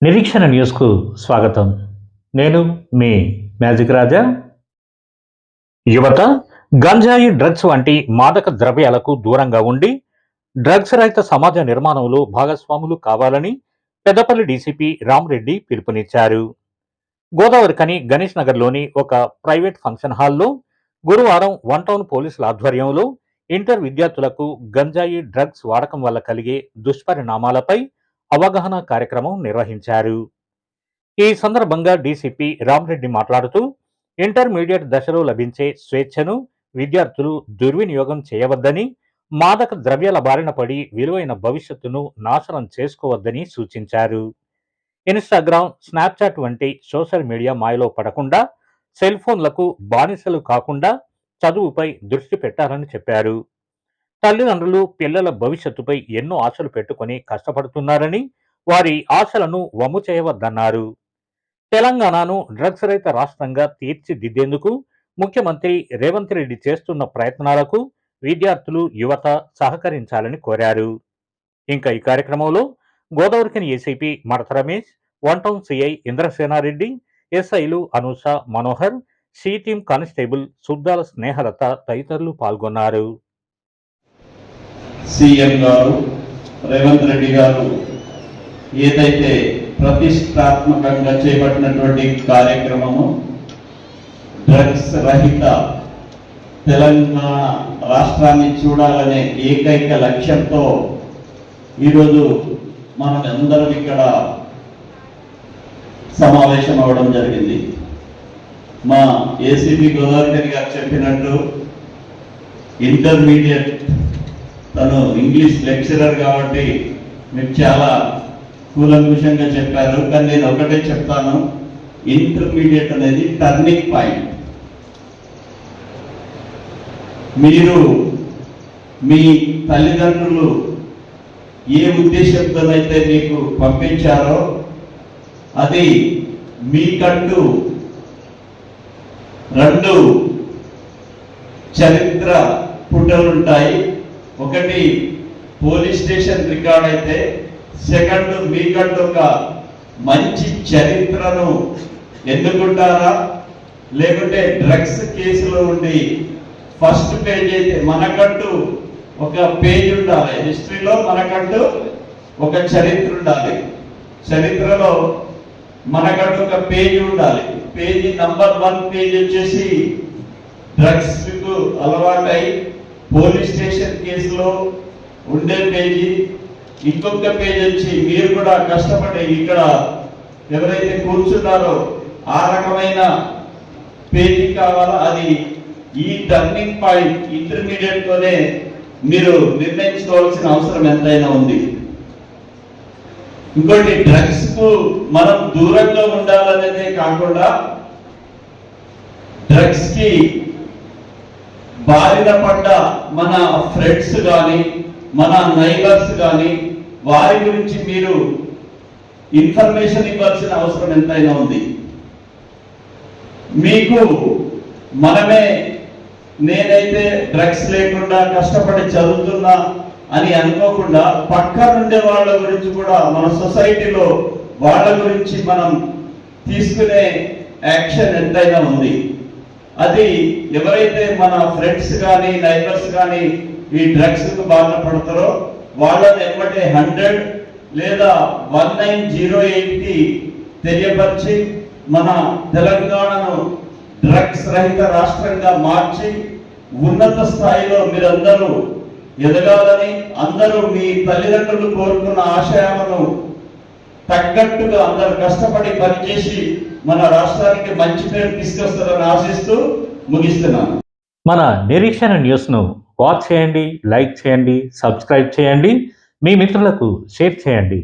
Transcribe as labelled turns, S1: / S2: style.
S1: నిరీక్షణ న్యూస్కు స్వాగతం. నేను మీ మ్యాజిక్ రాజా. యువత గంజాయి, డ్రగ్స్ వంటి మాదక ద్రవ్యాలకు దూరంగా ఉండి డ్రగ్స్ రహిత సమాజ నిర్మాణంలో భాగస్వాములు కావాలని పెద్దపల్లి డీసీపీ రామరెడ్డి పిలుపునిచ్చారు. గోదావరిఖని గణేష్ నగర్లోని ఒక ప్రైవేట్ ఫంక్షన్ హాల్లో గురువారం వన్ టౌన్ పోలీసుల ఆధ్వర్యంలో ఇంటర్ విద్యార్థులకు గంజాయి, డ్రగ్స్ వాడకం వల్ల కలిగే దుష్పరిణామాలపై అవగాహన కార్యక్రమం నిర్వహించారు. ఈ సందర్భంగా డీసీపీ రామరెడ్డి మాట్లాడుతూ, ఇంటర్మీడియట్ దశలో లభించే స్వేచ్ఛను విద్యార్థులు దుర్వినియోగం చేయవద్దని, మాదక ద్రవ్యాల బారిన పడి విలువైన భవిష్యత్తును నాశనం చేసుకోవద్దని సూచించారు. ఇన్స్టాగ్రామ్, స్నాప్చాట్ వంటి సోషల్ మీడియా మాయలో పడకుండా, సెల్ ఫోన్లకు బానిసలు కాకుండా చదువుపై దృష్టి పెట్టాలని చెప్పారు. తల్లిదండ్రులు పిల్లల భవిష్యత్తుపై ఎన్నో ఆశలు పెట్టుకుని కష్టపడుతున్నారని, వారి ఆశలను వమ్ము చేయవద్దన్నారు. తెలంగాణను డ్రగ్స్ రహిత రాష్ట్రంగా తీర్చిదిద్దేందుకు ముఖ్యమంత్రి రేవంత్ రెడ్డి చేస్తున్న ప్రయత్నాలకు విద్యార్థులు, యువత సహకరించాలని కోరారు. ఇంకా ఈ కార్యక్రమంలో Godavarikhani ACP Madatha Ramesh, one town CI Indrasenareddy, ఎస్ఐలు Anusha, Manohar, C team constable Suddala Snehalatha తదితరులు పాల్గొన్నారు.
S2: సీఎం గారు రేవంత్ రెడ్డి గారు ఏదైతే ప్రతిష్టాత్మకంగా చేపట్టినటువంటి కార్యక్రమము డ్రగ్స్ రహిత తెలంగాణ రాష్ట్రాన్ని చూడాలనే ఏకైక లక్ష్యంతో ఈరోజు మనం అందరం ఇక్కడ సమావేశం అవ్వడం జరిగింది. మా ఏసీపీ గోదావరిఖని గారు చెప్పినట్టు ఇంటర్మీడియట్ తను ఇంగ్లీష్ లెక్చరర్ కాబట్టి మీకు చాలా కూలంకుషంగా చెప్పారు. కానీ నేను ఒకటే చెప్తాను, ఇంటర్మీడియట్ అనేది టర్నింగ్ పాయింట్. మీరు మీ తల్లిదండ్రులు ఏ ఉద్దేశంతోనైతే మీకు పంపించారో అది మీకంటూ రెండు చరిత్ర పుటలుంటాయి. ఒకటి పోలీస్ స్టేషన్ రికార్డ్ అయితే, సెకండ్ మీకంటూ ఒక మంచి చరిత్రను ఎన్నుకుంటారా, లేకుంటే డ్రగ్స్ కేసులో ఉండి ఫస్ట్ పేజ్ అయితే మనకంటూ ఒక పేజ్ ఉండాలి. హిస్టరీలో మనకంటూ ఒక చరిత్ర ఉండాలి. చరిత్రలో మనకంటూ ఒక పేజీ ఉండాలి. పేజీ నంబర్ 1 పేజ్ వచ్చేసి డ్రగ్స్ కు అలవాటై పోలీస్ స్టేషన్ కేసులో ఉండే పేజీ. ఇంకొక పేజ్ వచ్చి మీరు కూడా కష్టపడి ఇక్కడ ఎవరైతే కూర్చున్నారో ఆ రకమైన పేజీ కావాలా, అది ఈ టర్నింగ్ పాయింట్ ఇంటర్మీడియట్ తోనే మీరు నిర్ణయించుకోవాల్సిన అవసరం ఎంతైనా ఉంది. ఇంకోటి, డ్రగ్స్ కు మనం దూరంగా ఉండాలనేదే కాకుండా డ్రగ్స్ కి బారిన పడ్డ మన ఫ్రెండ్స్ కానీ మన నైబర్స్ కానీ వారి గురించి మీరు ఇన్ఫర్మేషన్ ఇవ్వాల్సిన అవసరం ఎంతైనా ఉంది. మీకు మనమే నేనైతే డ్రగ్స్ లేకుండా కష్టపడి చదువుతున్నా అని అనుకోకుండా పక్కనుండే వాళ్ళ గురించి కూడా మన సొసైటీలో వాళ్ళ గురించి మనం తీసుకునే యాక్షన్ ఎంతైనా ఉంది. అది ఎవరైతే మన ఫ్రెండ్స్ కానీ నైబర్స్ కానీ ఈ డ్రగ్స్ కు బారిన పడతారో వాళ్ళని ఎమ్మటే 100 లేదా 1908 కి తెలియపరిచి మన తెలంగాణను డ్రగ్స్ రహిత రాష్ట్రంగా మార్చి ఉన్నత స్థాయిలో మీరందరూ ఎదగాలని, అందరూ మీ తల్లిదండ్రులు కోరుకున్న ఆశయాలను తగ్గట్టుగా అందరూ కష్టపడి పనిచేసి మన రాష్ట్రానికి మంచి పేరు తీసుకొస్తారని ఆశిస్తూ ముగిస్తున్నాను.
S1: మన నిరీక్షణ న్యూస్ను వాచ్ చేయండి, లైక్ చేయండి, సబ్స్క్రైబ్ చేయండి, మీ మిత్రులకు షేర్ చేయండి.